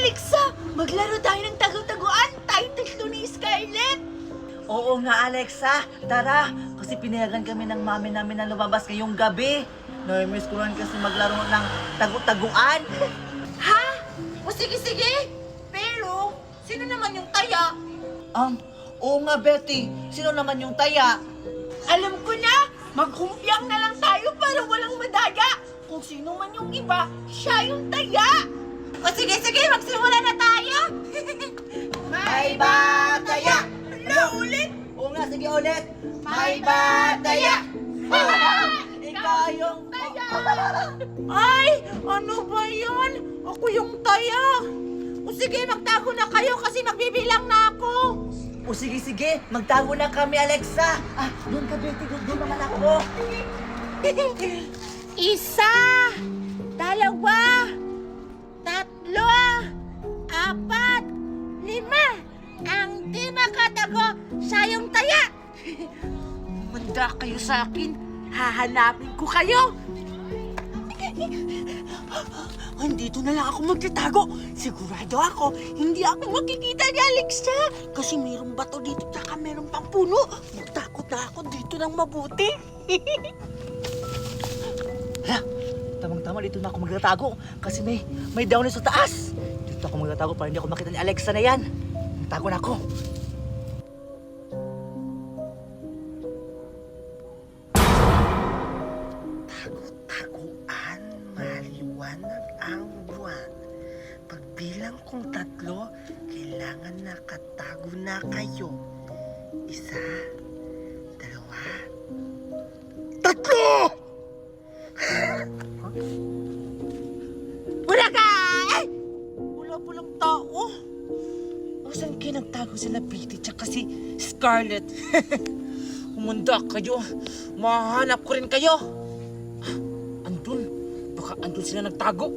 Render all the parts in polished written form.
Alexa, maglaro tayo ng tago-taguan. Tayong tatlo ni Scarlett. Oo nga, Alexa. Tara, kasi pinayagan kami ng mami namin na lumabas ngayong gabi. Nami-miss ko rin kasi maglaro ng tagu-taguan. Ha? O sige. Pero, sino naman yung taya? Oo nga, Betty. Sino naman yung taya? Alam ko na, maghumpyang na lang tayo para walang madaya. Kung sino man yung iba, siya yung taya. O sige, magsimula na tayo. May bataya! Hala, ulit. Oo nga, sige ulit. May bataya. Ikaw yung... Ay, ano ba yan? Ako yung taya. O sige, magtago na kayo kasi magbibilang na ako. O sige, magtago na kami, Alexa. Doon ka, Betty. Doon naman ako. Isa, dalawa, tatlo, apat, lima. Ang di makatago, siya yung taya. Manda kayo sa akin, hahanapin ko kayo. Andito na lang ako magtatago. Sigurado ako, hindi ako makikita ni Alexa. Kasi mayroong bato dito, tsaka mayroong pang puno. Magtakot na ako dito ng mabuti. Hala, tamang-tama dito na ako magtatago kasi may down sa taas. Dito ako magtatago para hindi ako makita ni Alexa na yan. Tago na ako. Tago-taguan, maliwanag ang buwan. Pagbilang kong tatlo, kailangan nakatago na kayo. Isa, dalawa, tatlo! Wala ka! Ay! Wala palang tao. O saan kayo nagtago sila Betty tsaka si Scarlett? Humanda kayo. Mahanap ko rin kayo. Andun. Baka andun sila nagtago.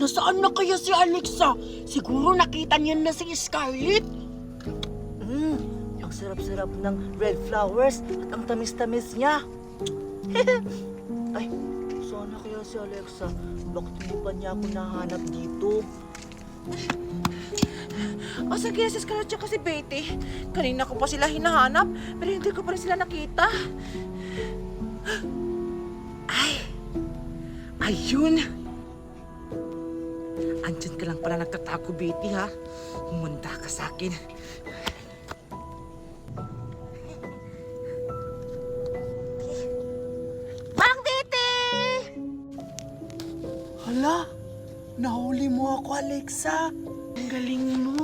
Nasaan na kaya si Alexa? Siguro nakita niya na si Scarlett. Ang sarap-sarap ng red flowers at ang tamis-tamis niya. Ay, sana kaya si Alexa? Bakit hindi pa niya ako nahanap dito? O sige, si Scarlett tsaka si Betty. Kanina ko pa sila hinahanap, pero hindi ko pa rin sila nakita. Ay! Ayun! Andyan ka lang pala nagtatago, Betty, ha? Humanda ka sa akin. Mang Betty! Hala, nahuli mo ako, Alexa. Ang galing mo.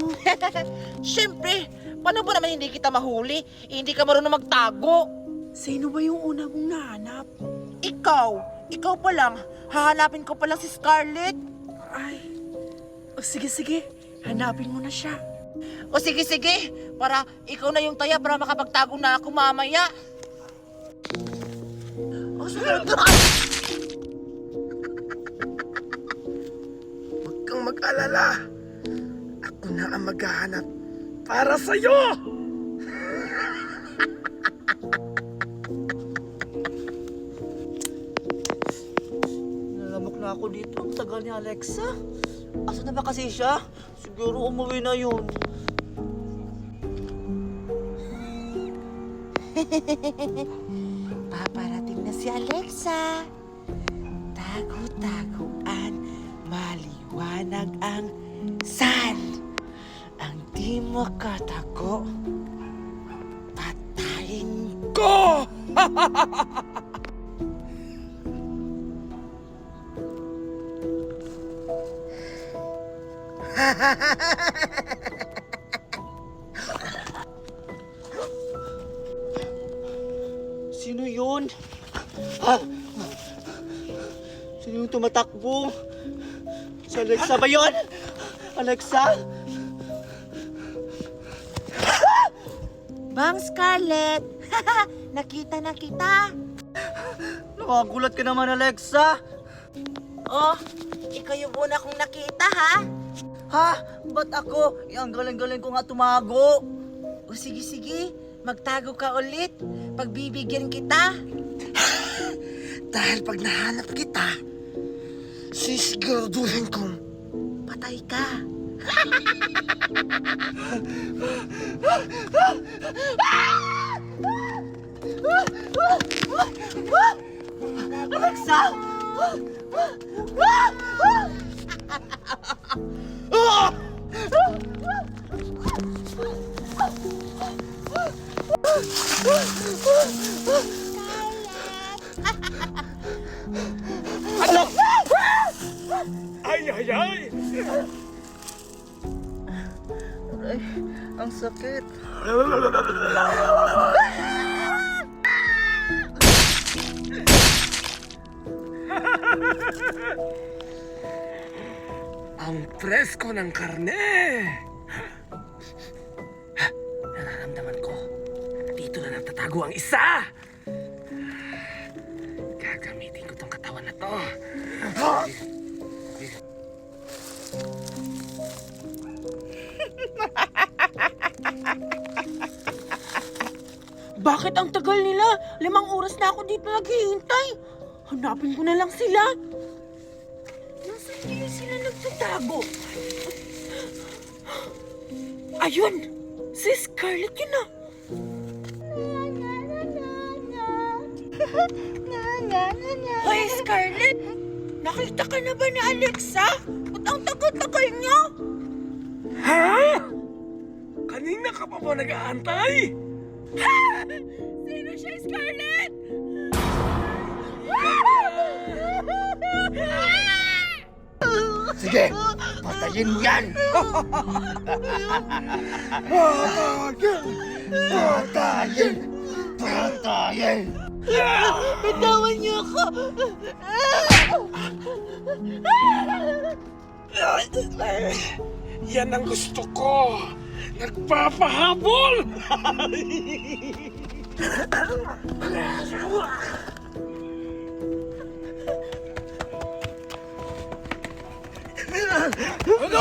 Siyempre, paano ba naman hindi kita mahuli? Hindi ka marunong magtago. Sino ba yung una mong nahanap? Ikaw pa lang. Hahanapin ko pa lang si Scarlett. Ay, o sige, hanapin mo na siya. O sige, para ikaw na yung taya para makapagtago na ako mamaya. O sige, Huwag kang mag-alala. Ako na ang maghahanap para sa'yo! Nalamok na ako dito. Ang tagal ni Alexa. Asa na ba kasi siya? Siguro umuwi na yun. paparating na si Alexa. Tago-taguan, maliwanag ang sun. Ang di makatago, patayin ko! Sino yun? Ha? Sino yung tumatakbo? Si Alexa ba yun? Alexa? Bang Scarlett, nakita na kita. Nakagulat ka naman, Alexa. Oh, ikaw yung una kong nakita, ha? Ha? Ba't ako? Ang galing-galing ko nga tumago. O sige, magtago ka ulit. Pagbibigyan kita. Dahil pag nahanap kita, sisiguraduhin kong mamamatay ka. Alexa! Ay, ay, ay! Aray, ang sakit. Ang presko ng karne! Nararamdaman ko, dito na nagtatago ang isa! Gagamitin ko tong katawan na to. Bakit ang tagal nila? 5 oras na ako dito naghihintay. Hanapin ko na lang sila. Nasaan kaya sila nagtatago? Ayun! Si Scarlett yun ah! Hoy, Scarlett! Nakita ka na ba ni Alexa? Ba't ang tagal-tagal niyo? Ha? Kanina ka pa ba nag-aantay? Sino siya, Scarlett? Sige, patayin mo yan! Patayin! Patayin! Bitawan niyo ako! Yan ang gusto ko! Nagpapahabol! Ano?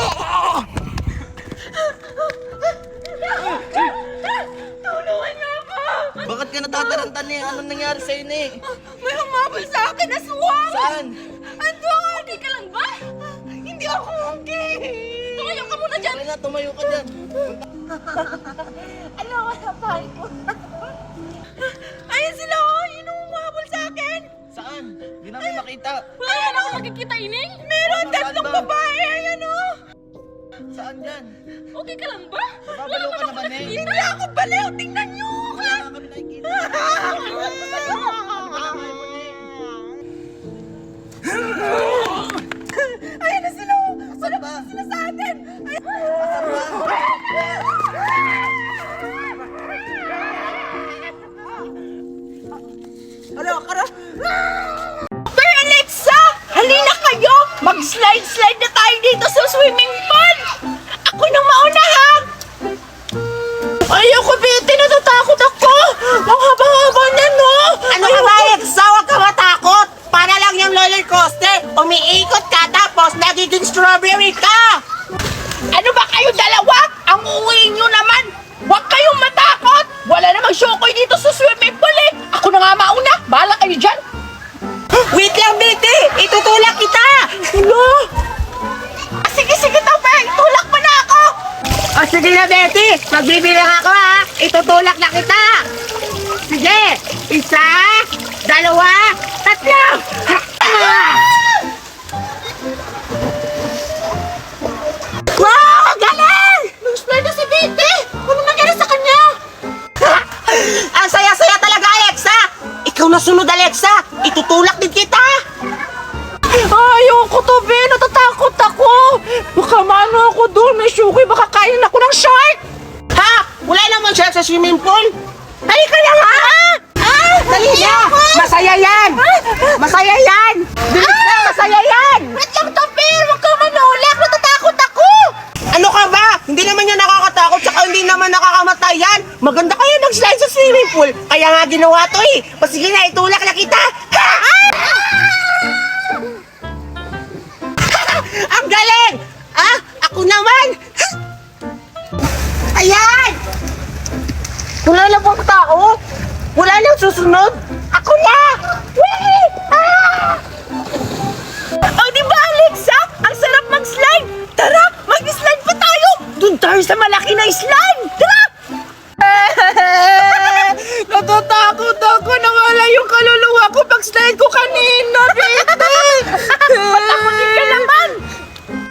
Tulungan niyo ako! Bakit ka natataranta ni? Anong nangyari sa'yo ni? May humabol sa akin na swam! Saan? Ando! Okay ka lang ba? Hindi ako okay! Tumayo ka muna dyan! Kaya na, tumayo ka dyan. Alam, wala tayo ko. Ayun sila oh! Yun ang humabol sa akin! Saan? Hindi namin makita. Wala yan ako nakikita, Ining! Meron! Saan Tatlong ba? babae! Ayan oh! Saan dyan? Okay ka lang ba? Babalo ka naman eh. Hindi ako baliw! Tingnan niyo! Wala nga kami nakikita. Ayun na sila oh! Saan ba? Sila sa atin! Saan ba? Ano, kara? Sir Alexa! Halina kayo! Mag-slide-slide na tayo dito sa swimming pool! Ako nang mauna ha! Ayoko, Betty! Natatakot ako! Ang haba-haba na, no? Ano ka ba, Alexa? Huwag ka matakot! Para lang yung roller coaster. Umiikot ka tapos nagiging strawberry ka! Ano ba kayo dalawa? Ang uuwi nyo naman! Huwag kayong matakot! Wala namang syokoy dito sa swimming pool eh! Ako na nga mauna! Bahala kayo dyan! Wait lang, Betty! Itutulak kita! Hello? Sige, Topper! Tulak mo na ako! O sige na, Betty! Magbibilang ako ha! Itutulak na kita! Sige! 1, 2, 3! Wow! Galing! Nag-slide na si Betty! Ano nangyari sa kanya? Ang saya-saya talaga, Alexa! Ikaw na sunod, Alexa! Itutulak din kita! Ayoko to, Ben! Natatakot ako! Baka maano ako doon! May syokoy! Baka kainin ako ng shark! Ha? Wala naman siya sa swimming pool? Halika na nga! Dali na! Masaya yan! Masaya yan! Bilis na! Masaya yan! Wait lang, Topper! Huwag kang manulak! Natatakot ako! Ano ka ba? Hindi naman yan nakakatakot tsaka hindi naman nakakamatay yan! Maganda kaya nag-slide sa swimming pool! Kaya nga ginawa to eh! O sige na, itulak na kita! Ha? Ang galing! Ah, ako naman! Ayan! Wala na pang tao! Wala nang susunod! Ako na! Wee! Ah! Oh, di ba, Alexa? Ang sarap mag-slide! Tara! tayo sa malaki na slime! Tara! Natatakot ako. Nawala yung kaluluwa ko pag slide ko kanina, baby. Patakunin ka naman!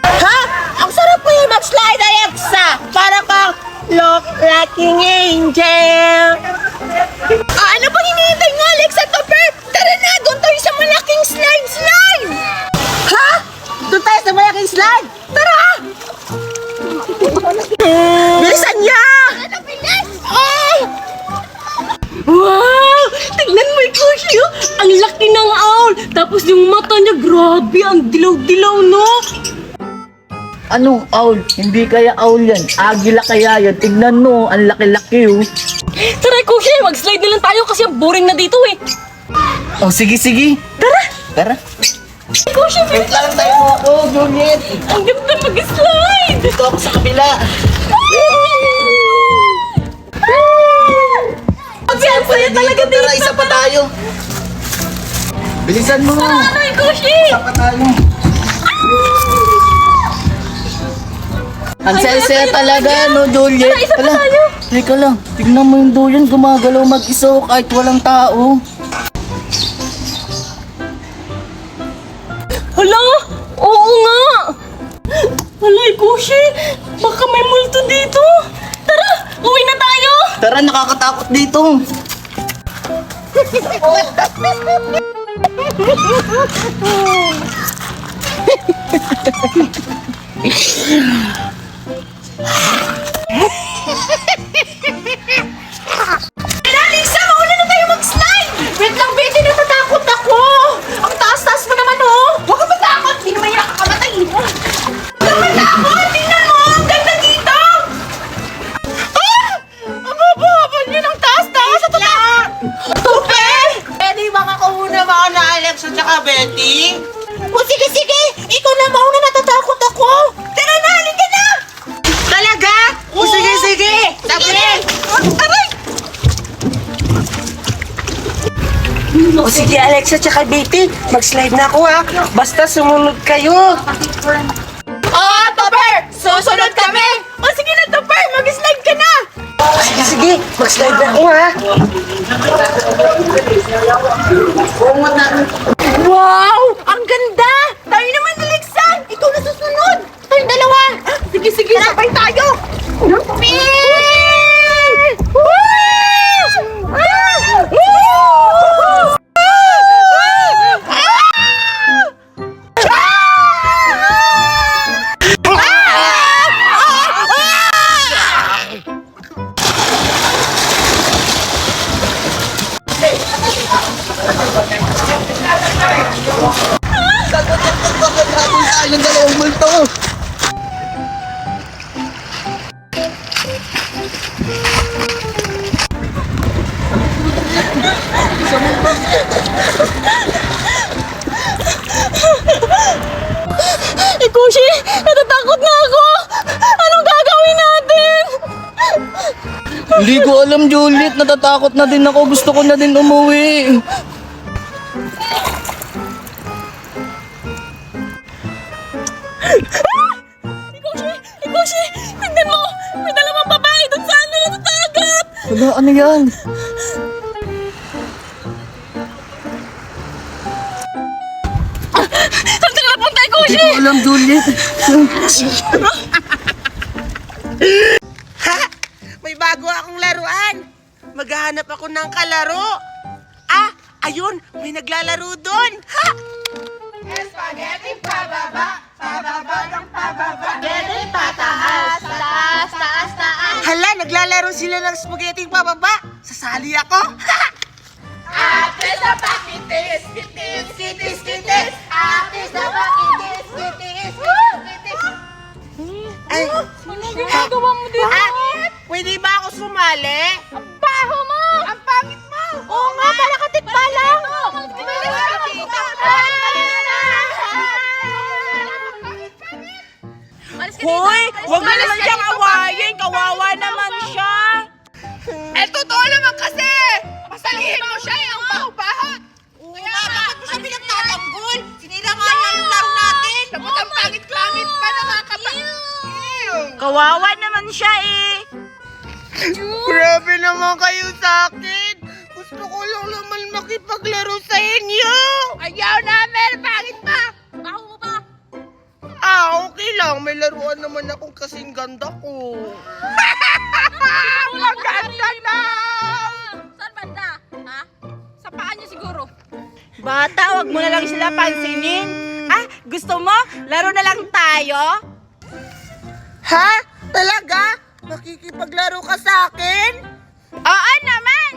Ha? Ang sarap mo yung mag-slide, Alexa! Para kang look like an angel! Ano bang hinihintay nga, Alexa Topper? Tara na, doon tayo sa malaking slime! Ha? Doon tayo sa malaking slide! Tara! Bilisan niya! Wow! Tignan mo, Kushi, oh. Ang laki ng owl. Tapos yung mata niya, grabe, ang dilaw-dilaw, no? Anong owl? Hindi kaya owl yan. Agila kaya yan. Tignan mo, ang laki-laki oh. Tara, Kushi, mag-slide na lang tayo kasi ang boring na dito, eh. Oh, sige. Tara! Tara. Kushi, Wait lang tayo mo ako, Juliet. ang ganda mag-slide. Dito ako sa kabila. Ang saya talaga dito. Tara, isa pa tayo. Bilisan mo. Ano, Kushi? Isa pa tayo. Ang saya-saya talaga, no, Juliet? Tara, isa pa Hala, tayo. teka lang. Tignan mo yung duyan, gumagalaw mag-isa kahit walang tao. Hala, oo nga. Hala, Kushi, baka may multo dito. Tara, uwi na tayo. Tara, nakakatakot dito. Alexa, mauna na tayo mag-slide! Wait lang, baby, natatakot ako! Ang taas-taas mo naman, oh! Huwag ka matakot! Hindi naman yan nakakamatay! Huwag ka matakot! Tingnan mo! Ang ganda dito! Ah! Ang haba-haba niyo ng taas-taas! Sa totoo! Tupe! Pwede baka ko muna ba na Alex at saka Betty? O sige! Ikaw na mauna, natatakot ako! Tara na, halika na! Talaga? O sige. Sabi! Aray! O sige, Alexa tsaka Betty, mag-slide na ako ha. Basta sumunod kayo. Oh, Topper! Susunod kami! O sige na, Topper! Mag-slide ka na! Sige, mag-slide na ako ha. Wow! Ang ganda! Tayo naman, Alexa! Ikaw na susunod! Tayong dalawa! Sige, sabay tayo! Yung dalawang multo. Kushi, natatakot na ako. Anong gagawin natin? Hindi ko alam, Juliet. Natatakot na din ako. Gusto ko na din umuwi. Kushi, tignan mo. May dalawang babae doon sa ano natatagat. Wala, ano yan? Saan sila napunta, Kushi? Hindi ko alam, Juliet. May bago akong laruan. Maghahanap ako ng kalaro. Ah, ayun, may naglalaro doon. Ha! Spaghetti pababa, pababa ng pababa. Spaghetti pataas, taas, taas, taas. Hala, naglalaro sila ng spaghetti pababa. Sasali ako. Ate sa pakitis, kitis, kitis, kitis. Ate sa pakitis, kitis, kitis, kitis. Ay, Anong ginagawa mo dito? pwede ba ako sumali? Ang baho mo! Ang pangit mo! Oo nga, para katit pa lang! Hoy, wag mo naman siyang awayin. Kawawa naman siya. Eh, totoo naman kasi! Pasalihin mo siya, ang baho-baho! Kaya bakit mo siya pinagtatanggol? Sinira nga yung laro natin! Tapos ang pangit-pangit pa, nakakapa... Kawawa naman siya eh. Grabe naman kayo sa akin. Gusto ko lang naman makipaglaro sa inyo. Ayaw namin! Bakit ba? Baho mo ba? Okay lang. May laruan naman akong kasing ganda ko. Maganda na! Saan banda? Ha? Sa paa niya siguro. Bata, wag mo na lang sila pansinin. Gusto mo? Laro na lang tayo? Ha? Talaga? Makikipaglaro ka sa akin? Oo naman!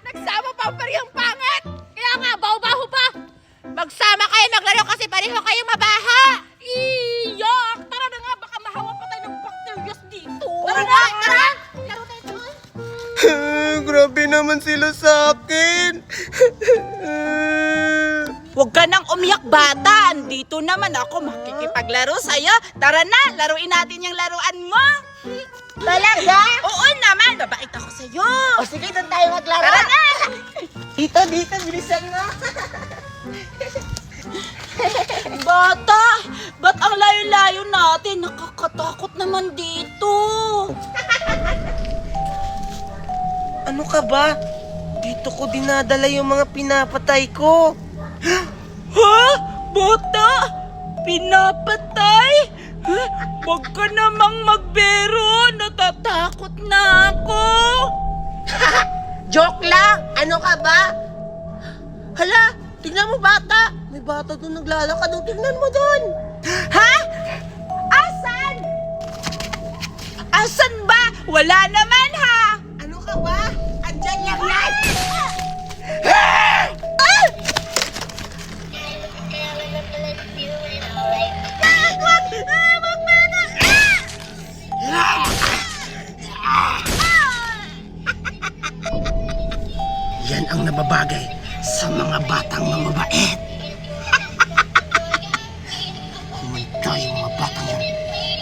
Nagsama pa parehong pangit! Kaya nga, baho-baho pa! Magsama kayo maglaro kasi pareho kayong mabaha! Iyak! Tara na nga, baka mahawa pa tayo ng bacterias dito! Tara na! Tara! Laro tayo doon! Grabe naman sila sa akin. Huwag ka nang umiyak, bata. Andito naman ako makikipaglaro sa'yo. Tara na, laruin natin yung laruan mo. Talaga? Oo naman, babait ako sa'yo. O sige, doon tayo maglaro. Tara na! Dito, bilisan mo. Bata, ba't ang layo-layo natin? Nakakatakot naman dito. Ano ka ba? Dito ko dinadala yung mga pinapatay ko. Ha? Bata? Pinapatay? Huwag ka namang magbero. Natatakot na ako. Joke lang! Ano ka ba? Hala, tignan mo bata. May bata doon naglalakad. Tignan mo doon. Ha? Asan? Asan ba? Wala naman ha. Ano ka ba? Andyan lang yan. Yan ang nababagay sa mga batang mamabait. Humanda yung mga batang yan.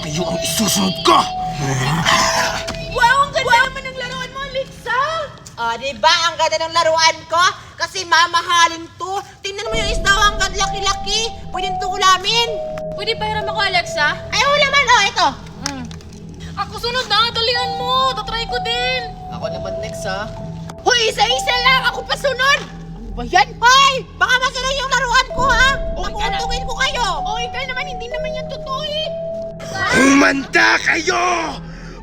Kayo ang isusunod ko! Wow, ang ganda naman ng laruan mo, Alexa! Diba? Ang ganda ng laruan ko? Kasi mamahalin to. Tingnan mo yung isda, ang laki-laki. Pwedeng to ulamin. Pwede pahiram ako, Alexa? Ayaw naman, ito. Ako sunod na, dalian mo. Tatry ko din. Ako naman next ha. Hoy, isa-isa lang. Ako pa sunod. Ano ba yan? Hoy! Baka masira yung laruan ko, ha? Nakuuntungin ko kayo. O, ikaw naman, hindi naman yan totoo eh. Humanda kayo!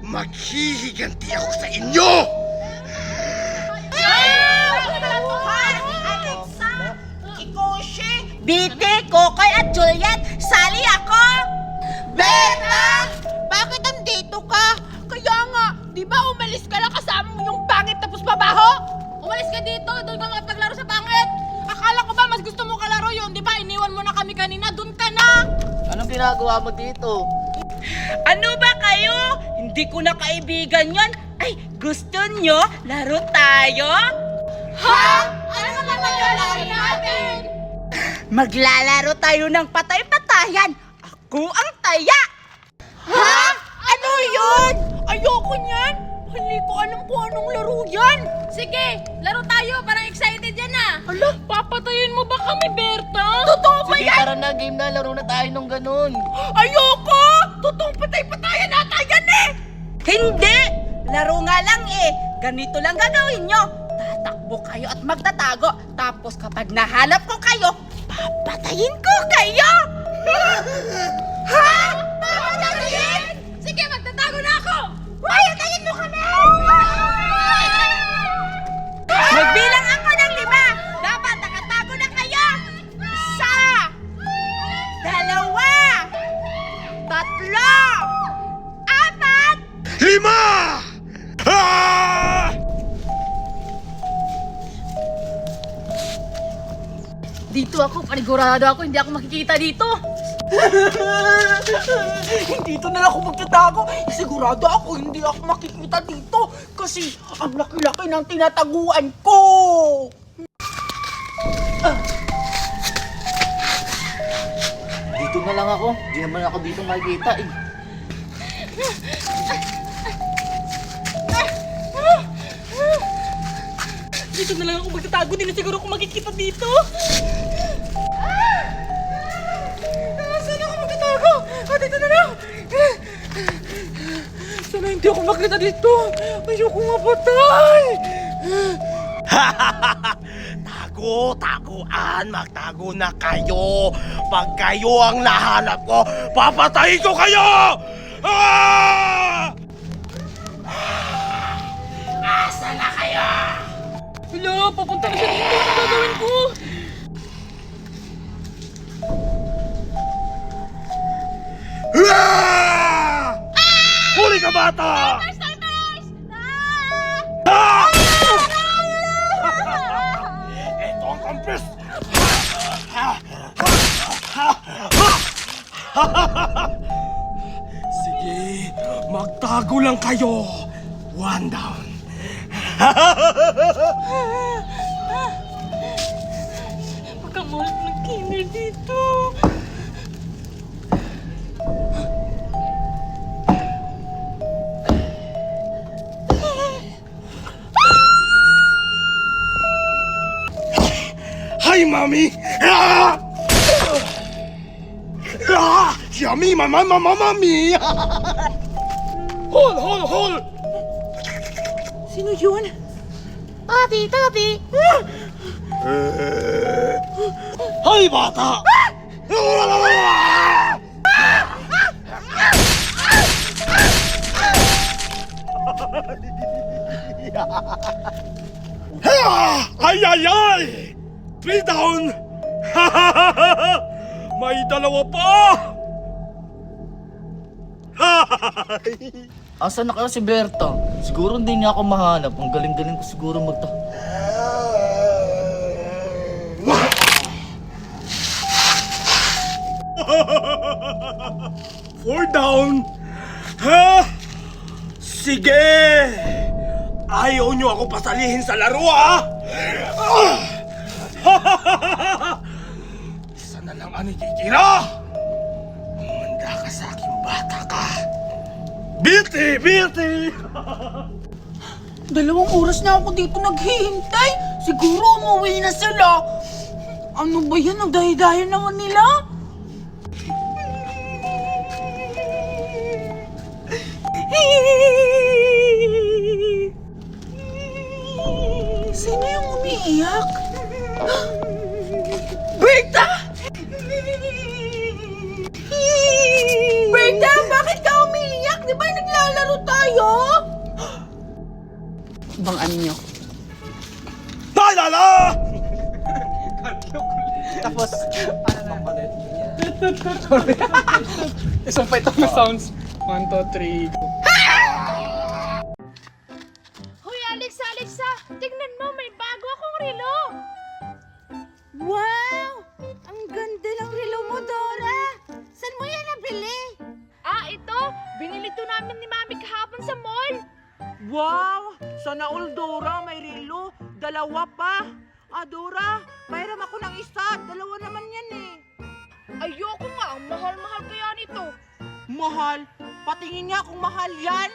Maghihiganti ako sa inyo! Alexa, Ikoshi, Bite, Kokoy at Juliet, sali ako! Beta! Bakit andito ka? Kaya nga, di ba umalis ka lang kasama mo yung pangit tapos mabaho? Umalis ka dito, doon ka mapaglaro sa pangit. Akala ko ba mas gusto mo kalaro yun, di ba? Iniwan mo na kami kanina, doon ka na. Anong ginagawa mo dito? Ano ba kayo? Hindi ko na kaibigan yon. Ay, gusto nyo? Laro tayo? Ha? Ano ba maglalaro natin? Maglalaro tayo ng patay-patayan. Ako ang taya. Ha? Ano yun? Ayoko niyan. Hindi ko alam kung anong laro yan. Sige, laro tayo. Parang excited yan ah. Hala, Papatayin mo ba kami, Berta? totoo ba Sige, yan? tara na. Game na. Laro na tayo nung ganun. Ayoko! Totoong patay-patayan nata yan eh! Hindi! Laro nga lang eh. Ganito lang gagawin nyo. Tatakbo kayo at magtatago. Tapos kapag nahanap ko kayo, papatayin ko kayo! Ha? Papatayin? Sige, magtatago na ako. Papatayin mo kami! Magbilang ako ng 5. Dapat nakatago na kayo. 1, 2, 3, 4. 5! Ah! Dito ako, panigurado ako. Hindi ako makikita dito. Dito na lang ako magtatago. Sigurado ako hindi ako makikita dito kasi ang laki-laki ng tinataguan ko. Dito na lang ako. Hindi naman ako dito makikita eh. Dito na lang ako magtatago. Hindi na siguro ako makikita dito. Saan ako magtatago? Dito na lang. Hindi ako makita dito. Ayoko mapatay. Taguan, magtago na kayo. Pag kayo ang nahanap ko, papatayin ko kayo! Ah! Asa na kayo? Hala, papunta na siya dito. Ano gagawin ko? Ah! Huli ka, bata! Ah! Ito ang kampes! Sige, magtago lang kayo. One down. Pagkamulit ng killer dito. Hi, Mommy! Ah! Ah! Yummy, mama, mommy! Hold! Sino yun? Tati! Hi, bata! Ay! 3 down! May dalawa pa! Asan na kaya si Berta? Siguro hindi niya ako mahanap. Ang galing-galing ko siguro Four down! Ha? Sige! Ayaw niyo ako pasalihin sa laro, ha? Isa na lang ang ititira! Umanda ka sa aking bata ka! Beauty! 2 oras na ako dito naghihintay. Siguro umuwi na sila. Ano ba yan? Ang dahi-dahi naman nila. Sino yung umiiyak? Berta! Berta, bakit ka umiiyak? Di ba naglalaro tayo? Bang ano nyo? Talala! Isang pa itong sounds. 1, 2, 3. Hoy, Alexa! Tignan mo, may bago akong relo. Wow! Ang ganda ng relo mo, Dora! Saan mo yan nabili? Ito. Binili to namin ni Mami kahapon sa mall. Wow! Sana all, Dora. May relo. 2 pa. Dora, pairam ako ng isa. 2 naman yan eh. Ayoko nga. Ang mahal-mahal kaya nito. Mahal? Patingin nga kung mahal yan.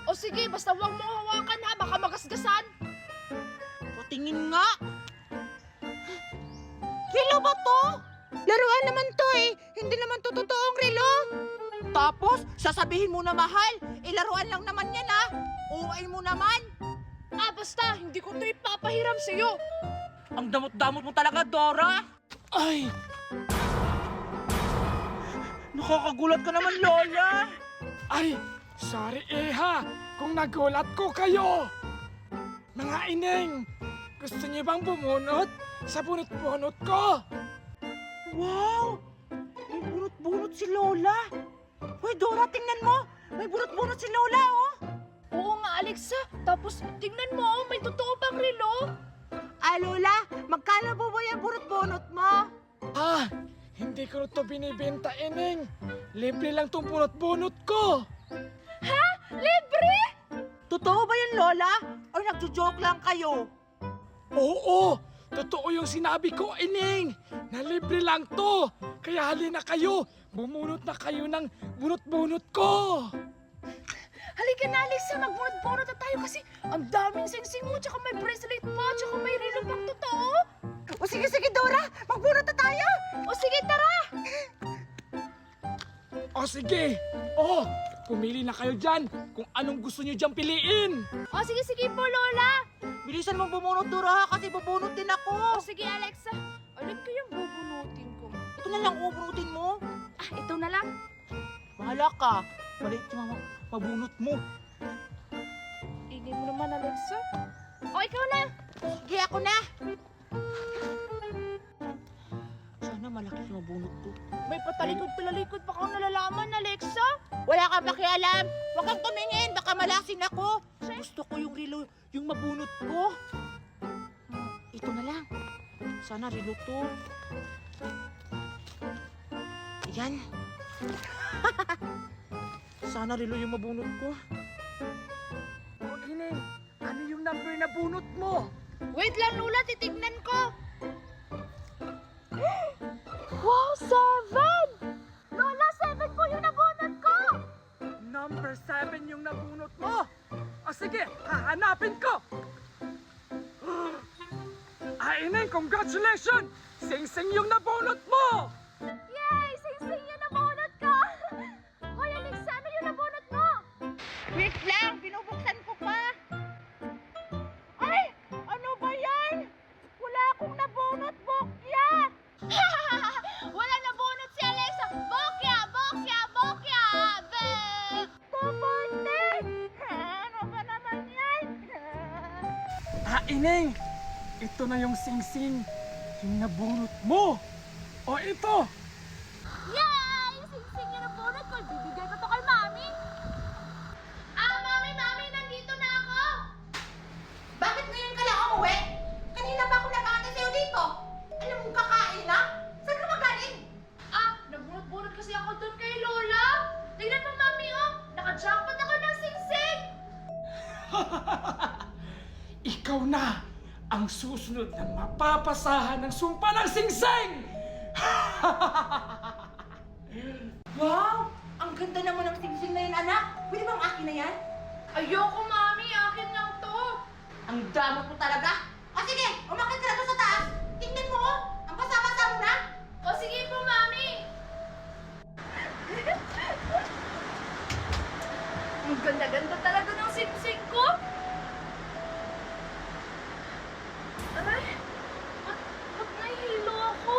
O sige, basta huwag mo hawakan ha. Baka magasgasan. Patingin nga. Relo ba to? Laruan naman to eh. Hindi naman to totoong relo. Tapos, sasabihin mo na mahal. Ilaruan lang naman yan ah. Uway mo naman. Basta. Hindi ko to ipapahiram sa'yo. Ang damot-damot mo talaga, Dora. Ay! Nakakagulat ka naman, Lola. Ay, sorry ha, kung nagulat ko kayo. Mga ineng, gusto niyo bang bumunot sa bunot-bunot ko? Wow! May bunot-bunot si Lola. Hoy, Dora, tingnan mo. May bunot-bunot si Lola, oh. Oo nga, Alexa. Tapos, tignan mo, may totoo pang relo. Lola, magkano po ba yung bunot-bunot mo? Hindi ko to binibenta, ineng. Libre lang tong bunot-bunot ko. Libre? Totoo ba yan, Lola? O nagjo-joke lang kayo? Oo, totoo yung sinabi ko, ineng. Na libre lang to. Kaya halina kayo, bumunot na kayo ng bunot-bunot ko. Halika na, Alexa. Magbunot-bunot na tayo kasi ang daming sing-sing mo. Tsaka may bracelet pa. Tsaka may relo pang totoo. O sige, Dora. Magbunot na tayo. O sige, tara. O sige, Pumili na kayo dyan kung anong gusto nyo dyan piliin. O, sige po, Lola. Bilisan mong bumunot, Dora, ha? Kasi bubunot din ako. O, sige, Alexa. Alin kayang bubunutin ko? Ito na lang ubunutin mo. Ah, ito na lang. Bahala ka. Maliit yung mabunot mo. Ingay mo naman, Alexa. O, ikaw na. Sige, ako na. Sana malaki yung mabunot ko. May patalikod-palalikod pa kang nalalaman, Alexa. Wala ka pakialam. Huwag kang tumingin. Baka malasin ako. Gusto ko yung relo, yung mabunot ko. Ito na lang. Sana relo to. Yan. Sana relo yung mabunot ko. O Ineng, ano yung number na bunot mo? Wait lang, Lola. Titignan ko. Wow, 7! Lola, 7 po yung nabunot ko! Number 7 yung nabunot mo. O sige, hahanapin ko. Ineng, congratulations! Sing-sing yung nabunot mo! Yay! Sing-sing yung nabunot ko! Hoy, Alexa, ano yung nabunot mo? Wait lang. Binubuksan ko pa. Ay! Ano ba yan? Wala akong nabunot, Bokya. Wala nabunot si Alexa! Bokya! Bokya! Bokya! Be! Pupunti! Ano ba naman yan? Ineng, ito na yung sing-sing yung nabunot mo. O ito, Yay! Sing-sing yung nabunot ko! Bibigay ko to kay Mami! Mami! Nandito na ako! Bakit ngayon ka lang umuwi? Kanina pa ako nag-aantay sa'yo dito. Alam mong kakain na? Saan ka magaling? Nagbunot-bunot kasi ako doon kay Lola! Tingnan mo, Mami, oh! Naka-jackpot ako ng sing-sing! ikaw na ang susunod na mapapasahan ng sumpa ng sing-sing! Wow! Ang ganda naman ng sing-sing na yun, anak. Pwede bang akin na yan? Ayoko, Mami! Akin lang to! Ang damot mo talaga. O sige, umakit ka na doon sa taas. Tingnan mo, oh. Ang basa-basa mo na. O sige po, Mami! Ang ganda-ganda talaga ng sing-sing ko! Aray! Ba't nahihilo ako?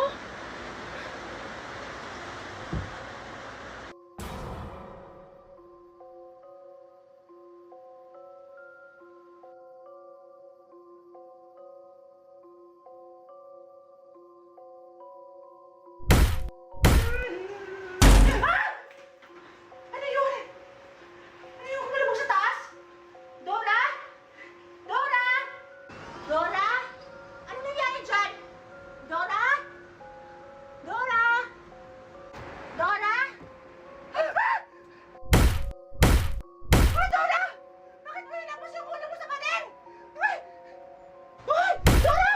Ano yun? Ano yung kumalabog sa taas? Dora? Dora? Dora? Ano nangyari dyan? Dora? Dora? Dora? Ah! Oh, Dora! Bakit mo hinapos yung ulo mo sa panin? Ay! Ay! Dora!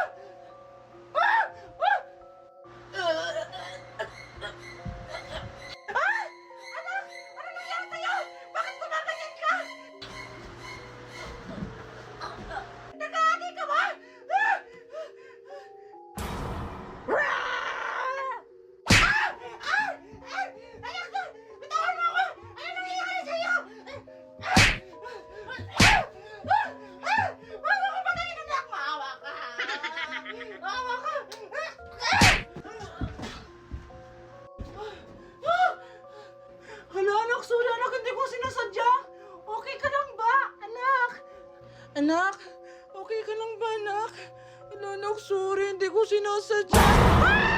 Ah! Ah! Ah! Anak! Ano nangyari sa'yo? Bakit gumaganyan ka? Nag-aagi ka ba? Ah! Ah! Ah! Ah! Anak! Bitawan mo ako! Ano nangyari sa'yo? Ah! Ah! Ah! Ah! Huwag mo ko patayin, anak! Maawa ka! Maawa ka! Hala, anak, sorry, anak, hindi ko sinasadya. Okay ka lang ba, anak? Anak, okay ka lang ba, anak? Hala, anak, sorry, hindi ko sinasadya. Ah!